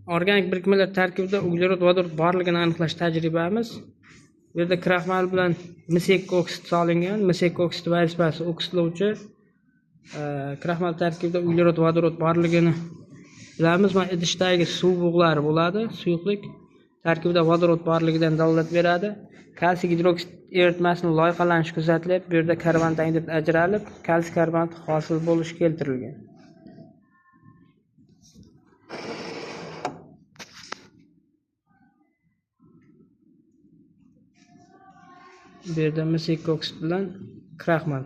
Organik birikmalar tarkibida uglerod, vodorod borligini aniqlash tajribamiz. Bu yerda kraxmal bilan misek oksid solingan. Misek oksid vazifasi oksidlovchi. Kraxmal tarkibida uglerod, vodorod borligini bilamiz. Mana idishdagi suv bug'lari bo'ladi. Suyuqlik tarkibida vodorod borligidan dalolat beradi. Kalsiy gidroksid eritmasining loyihalanishi kuzatilib, bu yerda karbonat angidrid ajralib, kalsiy karbonat hosil bo'lishi keltirilgan. Bu yerda misek oksid bilan kraxmal